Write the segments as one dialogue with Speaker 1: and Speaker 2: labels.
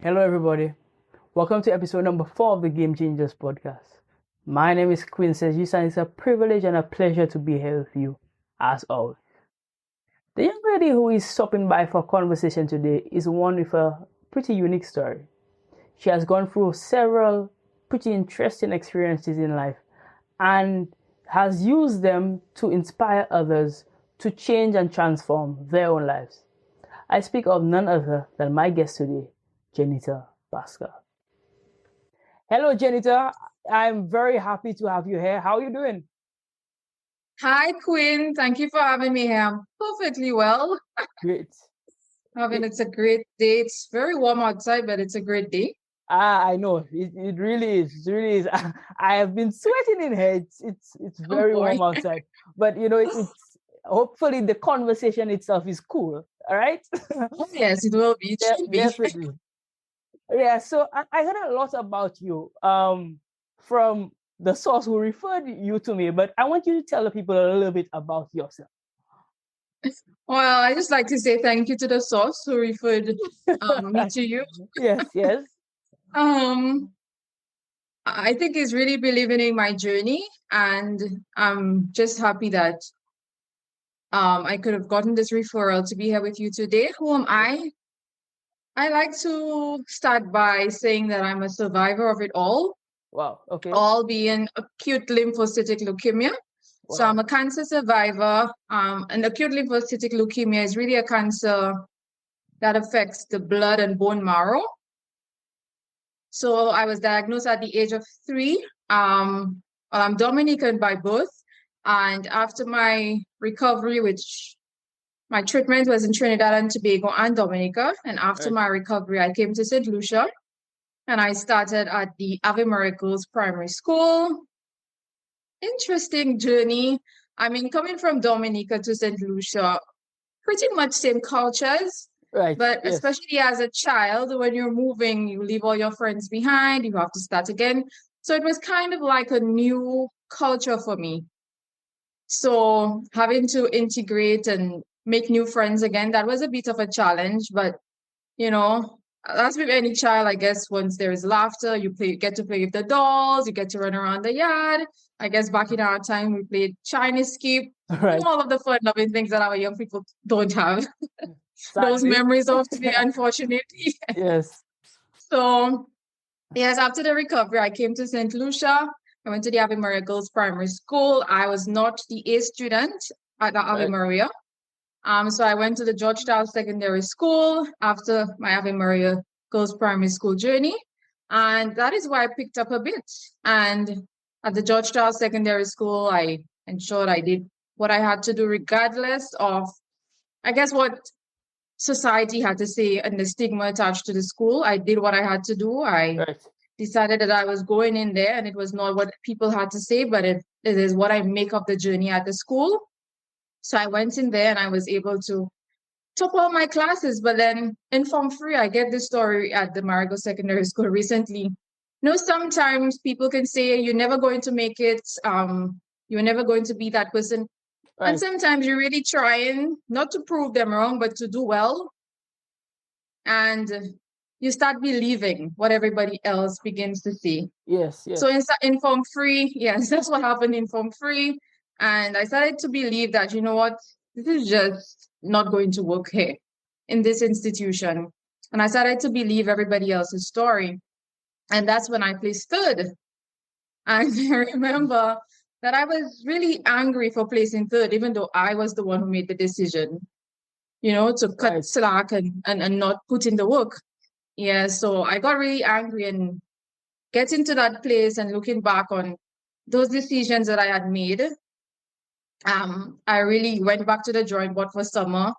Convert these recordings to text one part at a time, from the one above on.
Speaker 1: Hello, everybody. Welcome to episode number 4 of the Game Changers podcast. My name is Quinn Sejusa, and it's a privilege and a pleasure to be here with you, as always. The young lady who is stopping by for conversation today is one with a pretty unique story. She has gone through several pretty interesting experiences in life and has used them to inspire others to change and transform their own lives. I speak of none other than my guest today, Genita Pascal. Hello, Genita. I'm very happy to have you here. How are you doing?
Speaker 2: Hi, Quinn. Thank you for having me here. I'm perfectly well.
Speaker 1: Great.
Speaker 2: It's a great day. It's very warm outside, but it's a great day.
Speaker 1: I know. It really is. It really is. I have been sweating in here. It's
Speaker 2: Oh
Speaker 1: very
Speaker 2: boy.
Speaker 1: warm outside. But it's hopefully the conversation itself is cool. All right?
Speaker 2: Yes, it will be. It should be.
Speaker 1: Definitely. Yeah, so I heard a lot about you from the source who referred you to me, but I want you to tell the people a little bit about yourself.
Speaker 2: Well, I just like to say thank you to the source who referred me to you.
Speaker 1: Yes, yes.
Speaker 2: Um, I think he's really believing in my journey, and I'm just happy that I could have gotten this referral to be here with you today. Who am I? I like to start by saying that I'm a survivor of it
Speaker 1: Wow, okay.
Speaker 2: all being acute lymphocytic leukemia.
Speaker 1: Wow.
Speaker 2: So I'm a cancer survivor. And acute lymphocytic leukemia is really a cancer that affects the blood and bone marrow. So I was diagnosed at the age of 3. I'm Dominican by birth. And after my recovery, which my treatment was in Trinidad and Tobago and Dominica, and after my recovery, I came to St. Lucia. And I started at the Ave Miracles Primary School. Interesting journey. I mean, coming from Dominica to St. Lucia, pretty much same cultures.
Speaker 1: Right.
Speaker 2: But
Speaker 1: yes.
Speaker 2: especially as a child, when you're moving, you leave all your friends behind, you have to start again. So it was kind of like a new culture for me. So having to integrate and make new friends again, that was a bit of a challenge. But, as with any child, I guess once there is laughter, you get to play with the dolls, you get to run around the yard. I guess back in our time, we played Chinese skip,
Speaker 1: Right.
Speaker 2: all of the fun loving things that our young people don't have. Those memories of today, unfortunately.
Speaker 1: Yes.
Speaker 2: So, yes, after the recovery, I came to St. Lucia. I went to the Ave Maria Girls Primary School. I was not the A student at the Ave Maria. So I went to the Georgetown Secondary School after my Ave Maria Girls Primary School journey. And that is where I picked up a bit. And at the Georgetown Secondary School, I ensured I did what I had to do, regardless of, I guess, what society had to say and the stigma attached to the school. I did what I had to do. I decided that I was going in there, and it was not what people had to say, but it is what I make of the journey at the school. So I went in there and I was able to top all my classes. But then in Form 3, I get this story at the Marigo Secondary School recently. Sometimes people can say you're never going to make it. You're never going to be that person. And sometimes you're really trying not to prove them wrong, but to do well. And you start believing what everybody else begins to see.
Speaker 1: Yes.
Speaker 2: So in Form 3, yes, that's what happened in Form 3. And I started to believe that, you know what, this is just not going to work here in this institution. And I started to believe everybody else's story. And that's when I placed 3rd. And I remember that I was really angry for placing 3rd, even though I was the one who made the decision, to cut slack and not put in the work. Yeah, so I got really angry, and getting to that place and looking back on those decisions that I had made, I really went back to the drawing board for summer.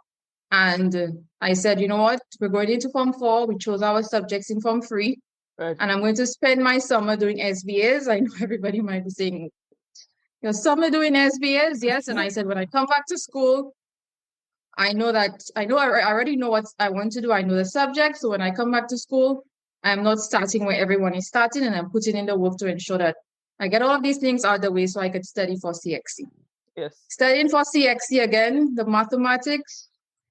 Speaker 2: And I said, you know what, we're going into Form 4. We chose our subjects in Form 3. And I'm going to spend my summer doing SBS. I know everybody might be saying, your summer doing SBS? Yes. And I said, when I come back to school, I already know what I want to do. I know the subject. So when I come back to school, I'm not starting where everyone is starting, and I'm putting in the work to ensure that I get all of these things out of the way so I could study for CXC.
Speaker 1: Yes.
Speaker 2: Studying for CXC again, the mathematics,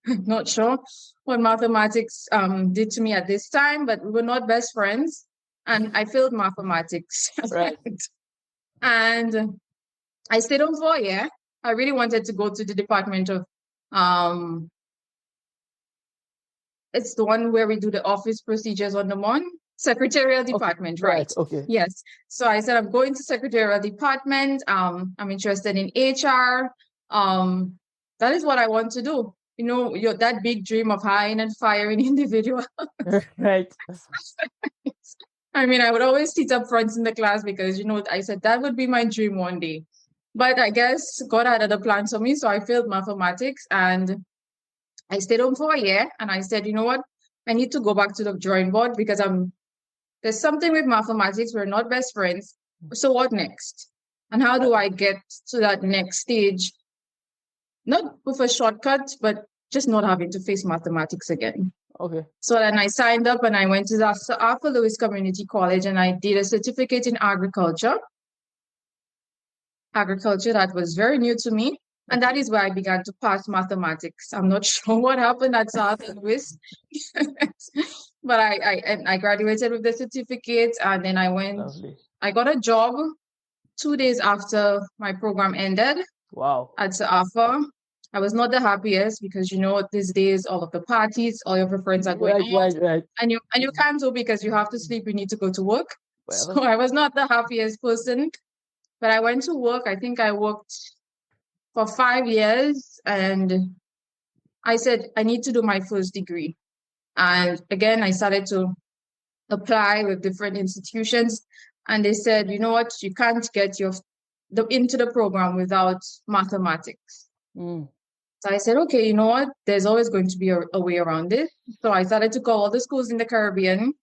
Speaker 2: Not sure what mathematics did to me at this time, but we were not best friends, and I failed mathematics.
Speaker 1: Right.
Speaker 2: And I stayed on for a year. I really wanted to go to the department of it's the one where we do the office procedures on the secretarial department,
Speaker 1: Okay.
Speaker 2: right?
Speaker 1: Okay.
Speaker 2: Yes. So I said I'm going to secretarial department. I'm interested in HR. That is what I want to do. You know, that big dream of hiring and firing individual.
Speaker 1: Right.
Speaker 2: I mean, I would always sit up front in the class because, you know, I said that would be my dream one day. But I guess God had other plans for me. So I failed mathematics and I stayed home for a year. And I said, you know what? I need to go back to the drawing board because there's something with mathematics. We're not best friends. So what next? And how do I get to that next stage? Not with a shortcut, but just not having to face mathematics again.
Speaker 1: Okay.
Speaker 2: So then I signed up and I went to the Arthur Lewis Community College and I did a certificate in agriculture. That was very new to me. And that is where I began to pass mathematics. I'm not sure what happened at Arthur Lewis, but I graduated with the certificate and then I got a job 2 days after my program ended.
Speaker 1: Wow.
Speaker 2: At Arthur. I was not the happiest because, you know, these days, all of the parties, all of your friends are going out.
Speaker 1: Right.
Speaker 2: And you can't do because you have to sleep, you need to go to work.
Speaker 1: Well.
Speaker 2: So I was not the happiest person. But I went to work. I think I worked for 5 years and I said, I need to do my first degree. And again, I started to apply with different institutions. And they said, you know what, you can't get into the program without mathematics. So I said, okay, you know what? There's always going to be a way around this. So I started to call all the schools in the Caribbean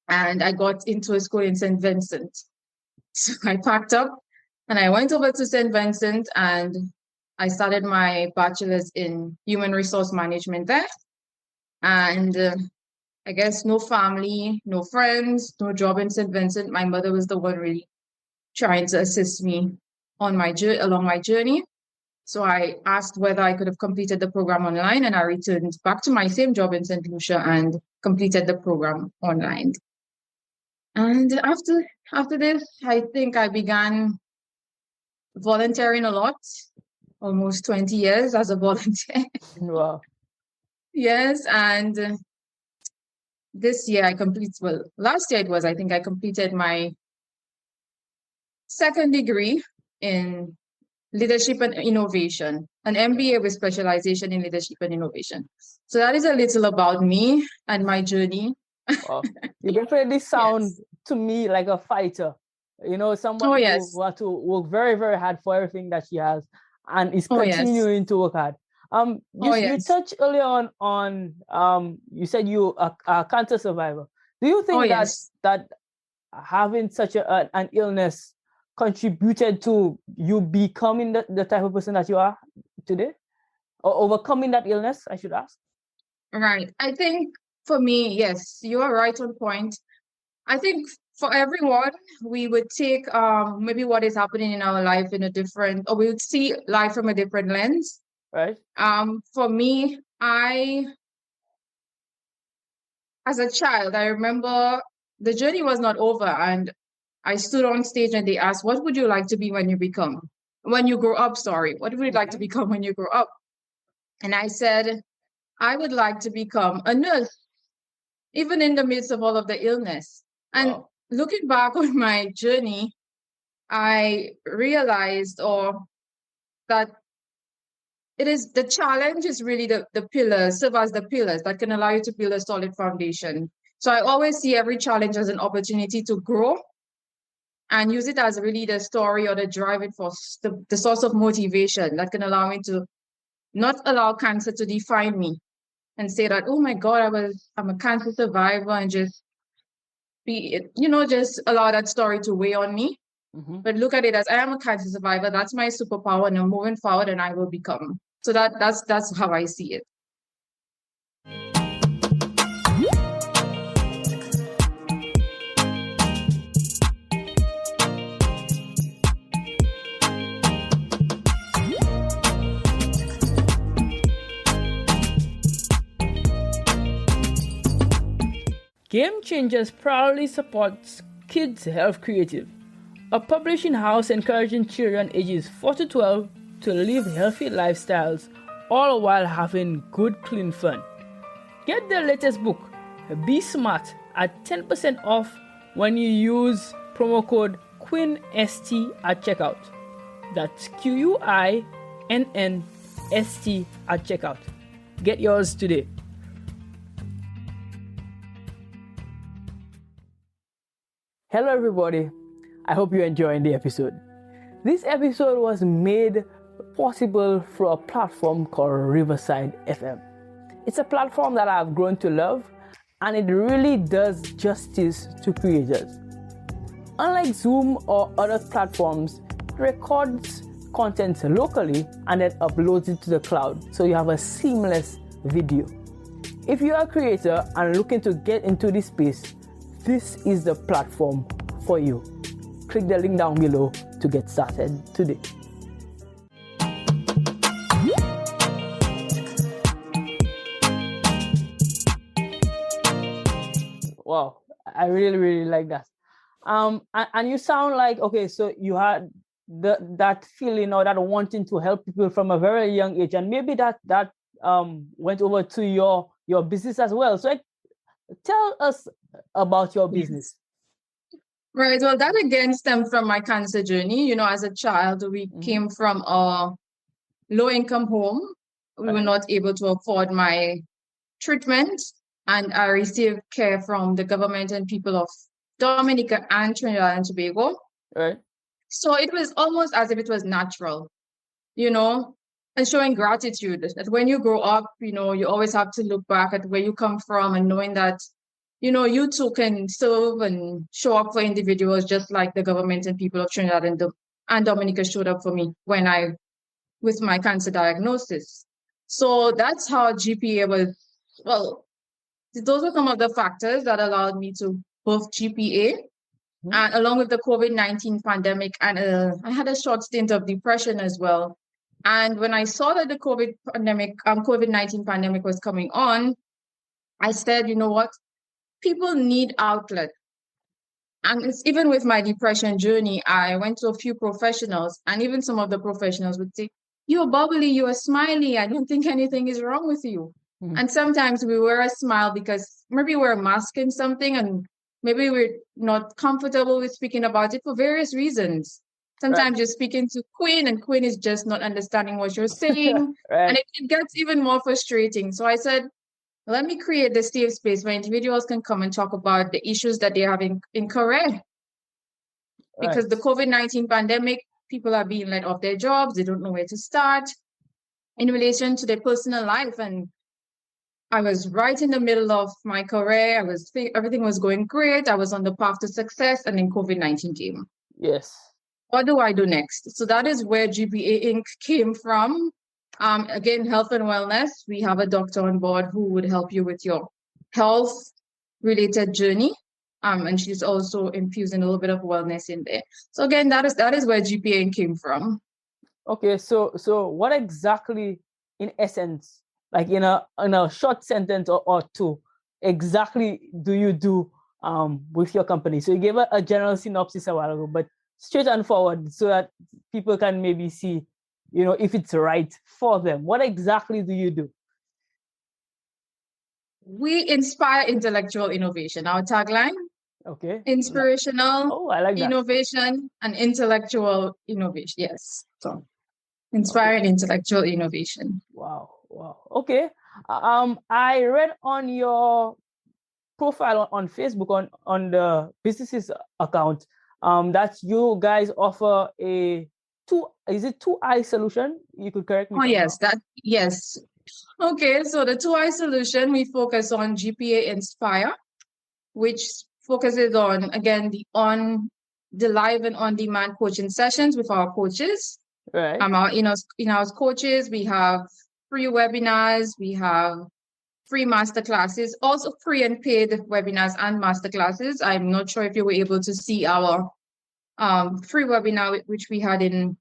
Speaker 2: and I got into a school in St. Vincent. So I packed up and I went over to St. Vincent and I started my bachelor's in human resource management there. And I guess no family, no friends, no job in St. Vincent. My mother was the one really trying to assist me along my journey. So I asked whether I could have completed the program online and I returned back to my same job in St. Lucia and completed the program online. And after this, I think I began volunteering a lot, almost 20 years as a volunteer.
Speaker 1: Wow.
Speaker 2: Yes, and this year last year I completed my second degree in Leadership and Innovation, an MBA with specialization in Leadership and Innovation. So that is a little about me and my journey.
Speaker 1: Wow. You definitely sound to me like a fighter. You know, someone who had to work very, very hard for everything that she has and is continuing to work hard. You touched earlier on you said you are a cancer survivor. Do you think that having such an illness contributed to you becoming the type of person that you are today, or overcoming that illness, I should ask?
Speaker 2: Right. I think for me, yes, you are right on point. I think for everyone, we would take maybe what is happening in our life in a different, or we would see life from a different lens.
Speaker 1: Right.
Speaker 2: For me, as a child, I remember the journey was not over and I stood on stage and they asked, what would you like to be when you grow up? What would you like to become when you grow up? And I said, I would like to become a nurse, even in the midst of all of the illness. And looking back on my journey, I realized that it is the challenge is really the pillars, serve as the pillars that can allow you to build a solid foundation. So I always see every challenge as an opportunity to grow and use it as really the story or the driving force, the source of motivation that can allow me to not allow cancer to define me and say that, oh my God, I'm a cancer survivor and just just allow that story to weigh on me. Mm-hmm. But look at it as I am a cancer survivor. That's my superpower and I'm moving forward and I will become. So that's how I see it.
Speaker 1: Game Changers proudly supports Kids Health Creative, a publishing house encouraging children ages 4 to 12 to live healthy lifestyles, all while having good, clean fun. Get their latest book, Be Smart, at 10% off when you use promo code QUINST at checkout. That's QUINNST at checkout. Get yours today. Hello everybody, I hope you're enjoying the episode. This episode was made possible through a platform called Riverside FM. It's a platform that I've grown to love, and it really does justice to creators. Unlike Zoom or other platforms, it records content locally and then uploads it to the cloud, so you have a seamless video. If you are a creator and looking to get into this space, this is the platform for you. Click the link down below to get started today. Wow, I really like that. And you sound like, okay, so you had that feeling or that wanting to help people from a very young age, and maybe that went over to your business as well. So tell us about your business.
Speaker 2: Right. Well, that again stemmed from my cancer journey. As a child, we came from a low-income home. We were not able to afford my treatment, and I received care from the government and people of Dominica and Trinidad and Tobago.
Speaker 1: Right.
Speaker 2: So it was almost as if it was natural, and showing gratitude that when you grow up, you always have to look back at where you come from and knowing that, you too can serve and show up for individuals just like the government and people of Trinidad and Dominica showed up for me with my cancer diagnosis. So that's how GPA was, well, those are some of the factors that allowed me to both GPA and along with the COVID-19 pandemic. And I had a short stint of depression as well. And when I saw that the COVID-19 pandemic was coming on, I said, you know what? People need outlet. And it's even with my depression journey, I went to a few professionals, and even some of the professionals would say, you're bubbly, you're smiley. I don't think anything is wrong with you. And sometimes we wear a smile because maybe we're masking something and maybe we're not comfortable with speaking about it for various reasons. Sometimes you're speaking to Queen and Queen is just not understanding what you're saying. And it gets even more frustrating. So I said, let me create this safe space where individuals can come and talk about the issues that they have in career. Because the COVID-19 pandemic, people are being let off their jobs. They don't know where to start in relation to their personal life. And I was right in the middle of my career. Everything was going great. I was on the path to success, and then COVID-19 came.
Speaker 1: Yes.
Speaker 2: What do I do next? So that is where GPA Inc. came from. Again, health and wellness. We have a doctor on board who would help you with your health-related journey. And she's also infusing a little bit of wellness in there. So again, that is where GPA Inc. came from.
Speaker 1: Okay, so what exactly, in essence, like in a short sentence or two, exactly do you do with your company? So you gave a general synopsis a while ago, but straight and forward so that people can maybe see, if it's right for them. What exactly do you do?
Speaker 2: We inspire intellectual innovation. Our tagline. Okay. Inspirational
Speaker 1: I like that.
Speaker 2: Innovation and intellectual innovation. Yes. So inspiring intellectual innovation.
Speaker 1: Wow. Okay. I read on your profile on Facebook on the businesses account that you guys offer a 2i solution? You could correct me.
Speaker 2: Oh yes, yes. Okay, so the 2i solution, we focus on GPA Inspire, which focuses on, again, the live and on-demand coaching sessions with our coaches.
Speaker 1: Right.
Speaker 2: Our in-house coaches, we have free webinars, we have free masterclasses, also free and paid webinars and masterclasses. I'm not sure if you were able to see our free webinar, which we had in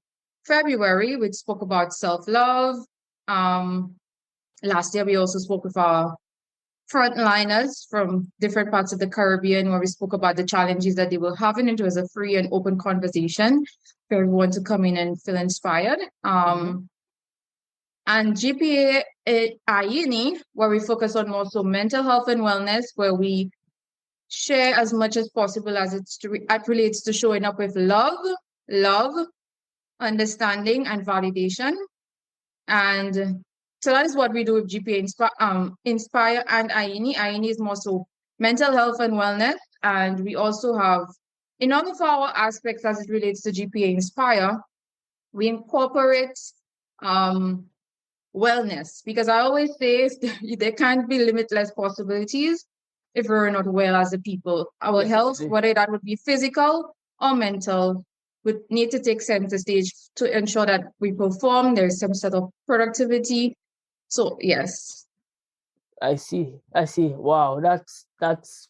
Speaker 2: February, which spoke about self-love. Last year, we also spoke with our frontliners from different parts of the Caribbean, where we spoke about the challenges that they were having. It was a free and open conversation for everyone to come in and feel inspired. And GPA IENI, where we focus on more so mental health and wellness, where we share as much as possible as it relates to showing up with love, understanding, and validation. And so that is what we do with GPA Inspire and IENI. IENI is more so mental health and wellness. And we also have, in all of our aspects as it relates to GPA Inspire, we incorporate wellness, because I always say there can't be limitless possibilities if we're not well as a people. Our health, whether that would be physical or mental, would need to take center stage to ensure that we perform. There's some sort of productivity. So yes.
Speaker 1: I see. Wow, that's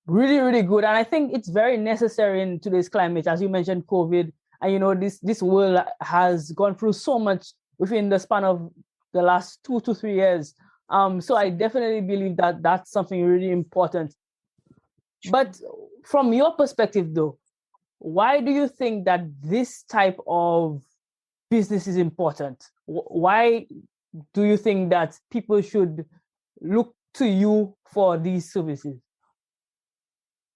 Speaker 1: really, really good. And I think it's very necessary in today's climate, as you mentioned, COVID. And this world has gone through so much within the span of the last 2 to 3 years. So I definitely believe that that's something really important. But from your perspective, though, why do you think that this type of business is important? Why do you think that people should look to you for these services?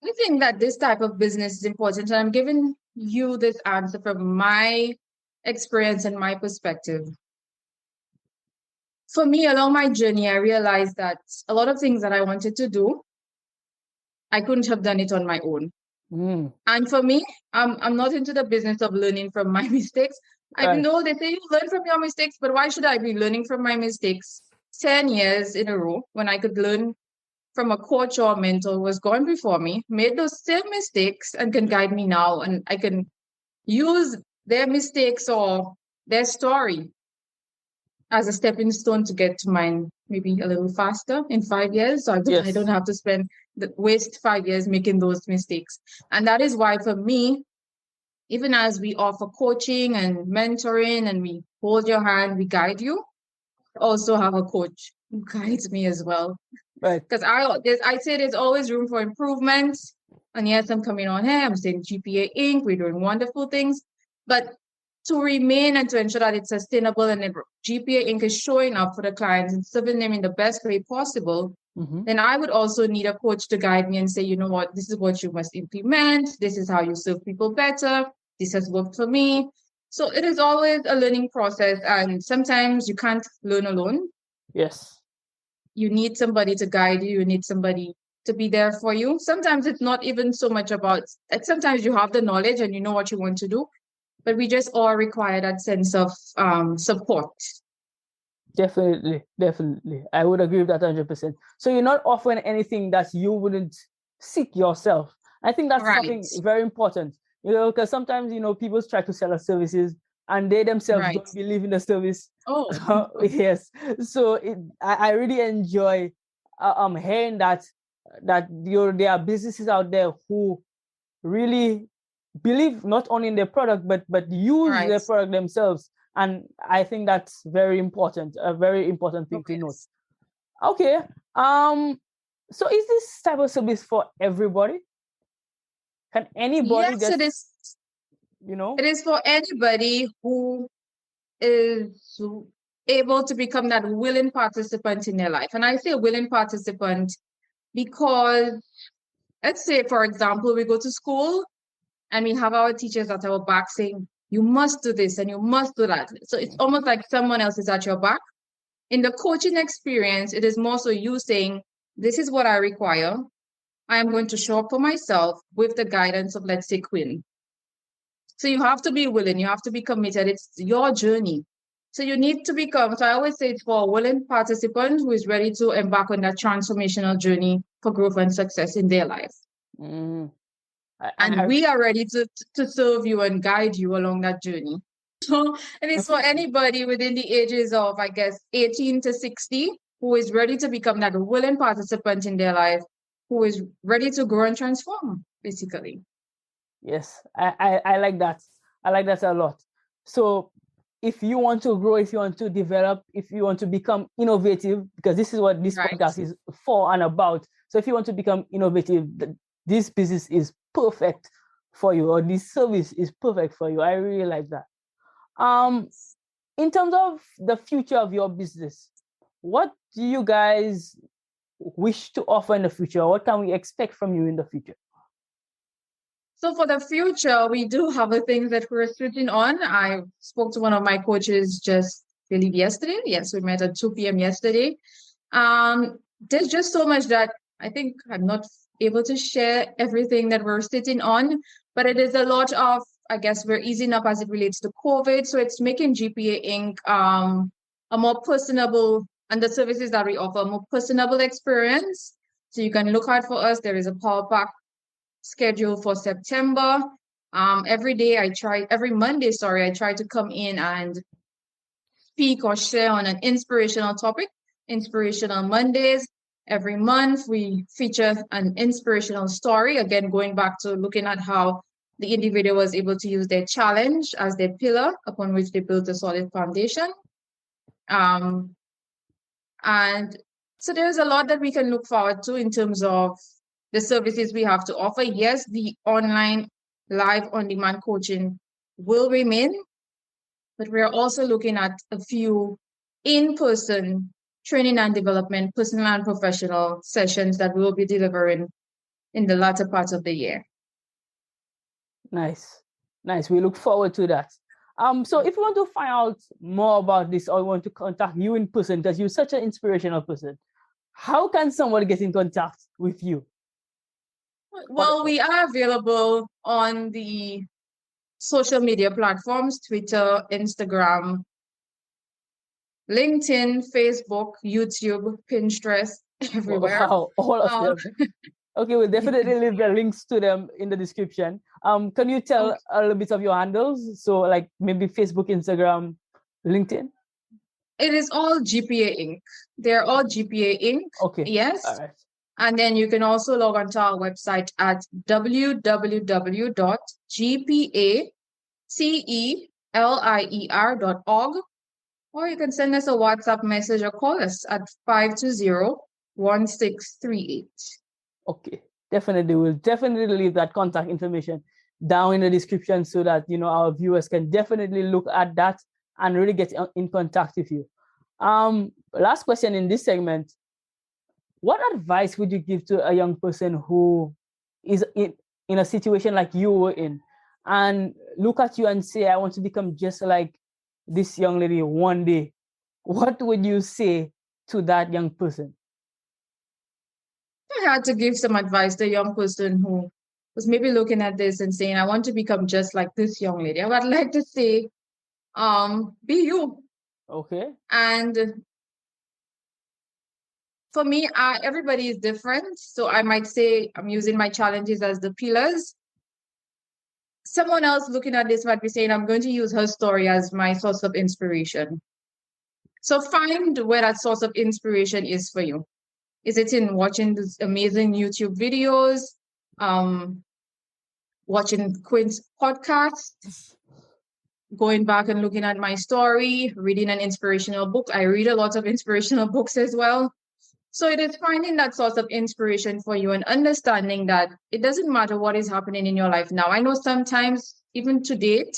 Speaker 2: I think that this type of business is important. And I'm giving you this answer from my experience and my perspective. For me, along my journey, I realized that a lot of things that I wanted to do, I couldn't have done it on my own. And for me, I'm not into the business of learning from my mistakes. Even though they say you learn from your mistakes, but why should I be learning from my mistakes 10 years in a row when I could learn from a coach or a mentor who was gone before me, made those same mistakes, and can guide me now, and I can use their mistakes or their story as a stepping stone to get to mine maybe a little faster in 5 years. So I don't have to waste 5 years making those mistakes. And that is why for me, even as we offer coaching and mentoring and we hold your hand, we guide you, also have a coach who guides me as well.
Speaker 1: Right.
Speaker 2: Because I say there's always room for improvement. And yes, I'm coming on here, I'm saying GPA Inc., we're doing wonderful things. But to remain and to ensure that it's sustainable and GPA Inc. is showing up for the clients and serving them in the best way possible, then I would also need a coach to guide me and say, you know what, this is what you must implement. This is how you serve people better. This has worked for me. So it is always a learning process. And sometimes you can't learn alone.
Speaker 1: Yes.
Speaker 2: You need somebody to guide you. You need somebody to be there for you. Sometimes it's not even so much about, sometimes you have the knowledge and you know what you want to do, but we just all require that sense of support.
Speaker 1: Definitely. I would agree with that 100%. So you're not offering anything that you wouldn't seek yourself. I think that's something very important, because sometimes, people try to sell us services and they themselves don't believe in the service. Yes. So I really enjoy hearing that there are businesses out there who really believe not only in their product but use their product themselves, and I think that's very important, a very important thing to note. Okay. So is this type of service for everybody? Can anybody
Speaker 2: it is for anybody who is able to become that willing participant in their life. And I say willing participant because, let's say, for example, we go to school and we have our teachers at our back saying, you must do this and you must do that. So it's almost like someone else is at your back. In the coaching experience, it is more so you saying, this is what I require. I am going to show up for myself with the guidance of, let's say, Quinn. So you have to be willing, you have to be committed. It's your journey. So you need to become, so I always say it's for a willing participant who is ready to embark on that transformational journey for growth and success in their life. And we are ready to serve you and guide you along that journey. So it is for anybody within the ages of, I guess, 18 to 60 who is ready to become that willing participant in their life, who is ready to grow and transform, basically.
Speaker 1: Yes, I like that. I like that a lot. So if you want to grow, if you want to develop, if you want to become innovative, because this is what this
Speaker 2: Right.
Speaker 1: podcast is for and about. So if you want to become innovative, this business is perfect for you, or this service is perfect for you. I really like that. In terms of the future of your business, what do you guys wish to offer in the future? What can we expect from you in the future?
Speaker 2: So for the future, we do have the things that we're sitting on. I spoke to one of my coaches just, I believe, yesterday. Yes, we met at 2 p.m. yesterday. There's just so much that I think I'm not able to share everything that we're sitting on, but it is a lot of, I guess we're easing up as it relates to COVID. So it's making GPA Inc. A more personable, and the services that we offer, a more personable experience. So you can look out for us. There is a power pack schedule for September. Every Monday, I try to come in and speak or share on an inspirational topic. Inspirational Mondays. Every month, we feature an inspirational story. Again, going back to looking at how the individual was able to use their challenge as their pillar upon which they built a solid foundation. And so there's a lot that we can look forward to in terms of the services we have to offer. Yes, the online live on-demand coaching will remain, but we're also looking at a few in-person training and development, personal and professional sessions that we'll be delivering in the latter part of the year.
Speaker 1: Nice. We look forward to that. So if you want to find out more about this, or you want to contact you in person, because you're such an inspirational person, how can someone get in contact with you?
Speaker 2: Well, we are available on the social media platforms, Twitter, Instagram, LinkedIn, Facebook, YouTube, Pinterest, everywhere.
Speaker 1: Wow, all of them. Okay, we'll definitely leave the links to them in the description. Can you tell a little bit of your handles? So like maybe Facebook, Instagram, LinkedIn?
Speaker 2: It is all GPA Inc. They're all GPA Inc.
Speaker 1: Okay.
Speaker 2: Yes.
Speaker 1: All right.
Speaker 2: And then you can also log onto our website at www.gpacelier.org, or you can send us a WhatsApp message or call us at 520-1638.
Speaker 1: Okay, definitely. We'll definitely leave that contact information down in the description so that, our viewers can definitely look at that and really get in contact with you. Last question in this segment. What advice would you give to a young person who is in a situation like you were in, and look at you and say, I want to become just like this young lady one day? What would you say to that young person?
Speaker 2: I had to give some advice to a young person who was maybe looking at this and saying, I want to become just like this young lady. I would like to say, be you.
Speaker 1: Okay.
Speaker 2: And for me, everybody is different. So I might say I'm using my challenges as the pillars. Someone else looking at this might be saying, I'm going to use her story as my source of inspiration. So find where that source of inspiration is for you. Is it in watching these amazing YouTube videos, watching Quinn's podcasts, going back and looking at my story, reading an inspirational book? I read a lot of inspirational books as well. So it is finding that source of inspiration for you and understanding that it doesn't matter what is happening in your life now. I know sometimes, even to date,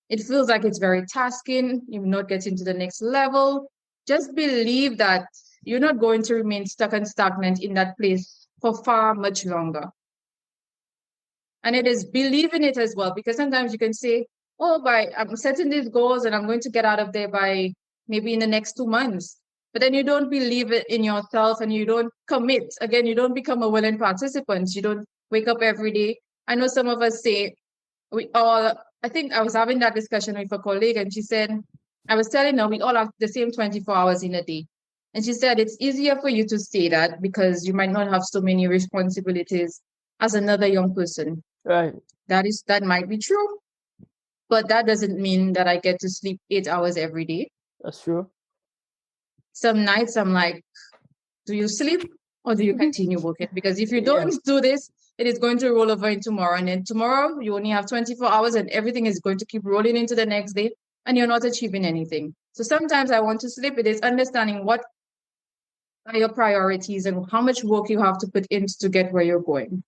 Speaker 2: it feels like it's very tasking. You're not getting to the next level. Just believe that you're not going to remain stuck and stagnant in that place for far much longer. And it is believing it as well, because sometimes you can say, oh, I'm setting these goals and I'm going to get out of there by maybe in the next 2 months. But then you don't believe it in yourself and you don't commit. Again, you don't become a willing participant. You don't wake up every day. I know some of us say, I think I was having that discussion with a colleague and she said, I was telling her we all have the same 24 hours in a day. And she said, it's easier for you to say that because you might not have so many responsibilities as another young person.
Speaker 1: Right.
Speaker 2: That might be true. But that doesn't mean that I get to sleep 8 hours every day.
Speaker 1: That's true.
Speaker 2: Some nights I'm like, do you sleep or do you continue working? Because if you don't do this, it is going to roll over in tomorrow. And then tomorrow you only have 24 hours and everything is going to keep rolling into the next day. and you're not achieving anything. So sometimes I want to slip. It is understanding what are your priorities and how much work you have to put in to get where you're going.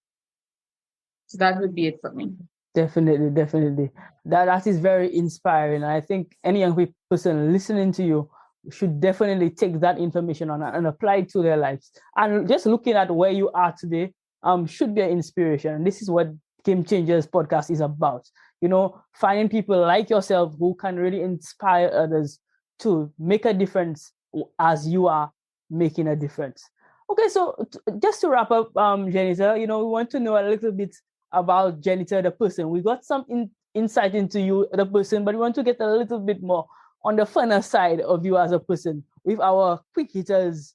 Speaker 2: So that would be it for me.
Speaker 1: Definitely, definitely. That is very inspiring. I think any young person listening to you should definitely take that information on and apply it to their lives. And just looking at where you are today, should be an inspiration. And this is what Game Changers podcast is about. You know, finding people like yourself who can really inspire others to make a difference as you are making a difference. Okay, so just to wrap up, Genita, we want to know a little bit about Genita the person. We got some insight into you the person, but we want to get a little bit more on the funner side of you as a person with our quick hitters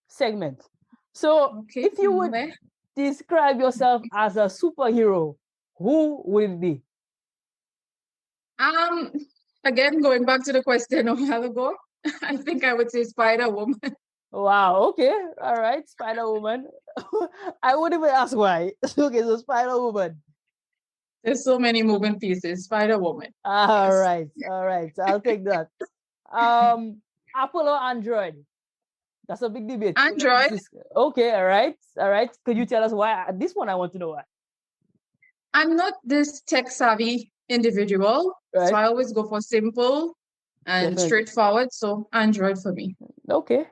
Speaker 1: segment. So if you would describe yourself as a superhero, who would it be?
Speaker 2: Again, going back to the question a while ago, I think I would say Spider-Woman.
Speaker 1: Wow, okay. All right, Spider-Woman. I wouldn't even ask why. Okay, so Spider-Woman.
Speaker 2: There's so many moving pieces. Spider-Woman.
Speaker 1: All right. I'll take that. Apple or Android? That's a big debate.
Speaker 2: Android.
Speaker 1: Okay, all right. Could you tell us why? This one I want to know why.
Speaker 2: I'm not this tech-savvy individual, right. So I always go for simple and straightforward. So Android for me.
Speaker 1: Okay,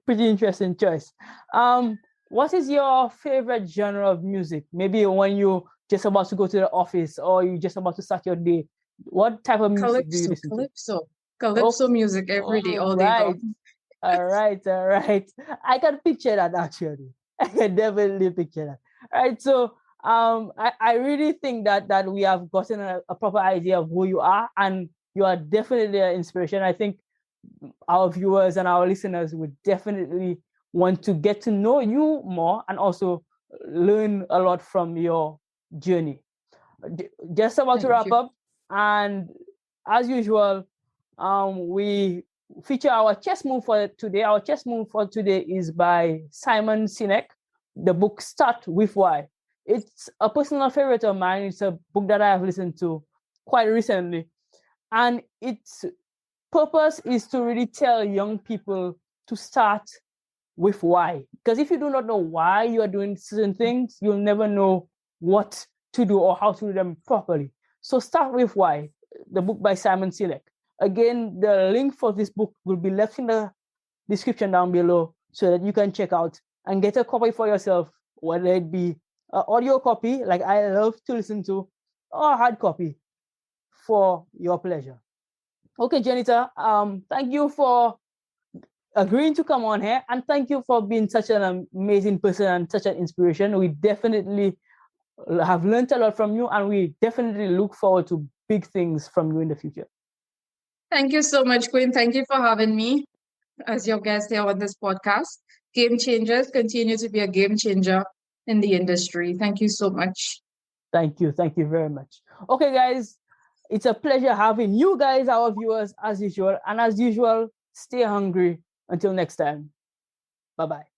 Speaker 1: pretty interesting choice. What is your favorite genre of music? Maybe when you just about to go to the office or you just about to start your day. What type of music do you listen
Speaker 2: to? Calypso music every day, all day long.
Speaker 1: All right. I can picture that actually. I can definitely picture that. All right, so I really think that we have gotten a proper idea of who you are, and you are definitely an inspiration. I think our viewers and our listeners would definitely want to get to know you more and also learn a lot from your journey. Just about to wrap up, and as usual, we feature our chess move for today. Our chess move for today is by Simon Sinek. The book Start With Why. It's a personal favorite of mine. It's a book that I have listened to quite recently, and its purpose is to really tell young people to start with why. Because if you do not know why you are doing certain things, you'll never know what to do or how to do them properly. So start with why. The book by Simon Sinek. Again, the link for this book will be left in the description down below so that you can check out and get a copy for yourself, whether it be an audio copy, like I love to listen to, or a hard copy for your pleasure. Okay, Genita, thank you for agreeing to come on here, and thank you for being such an amazing person and such an inspiration. We definitely have learned a lot from you, and we definitely look forward to big things from you in the future.
Speaker 2: Thank you so much, Quinn. Thank you for having me as your guest here on this podcast. Game Changers continue to be a game changer in the industry. Thank you so much.
Speaker 1: Thank you very much. Okay, guys, it's a pleasure having you guys, our viewers, as usual. And as usual, stay hungry. Until next time. Bye-bye.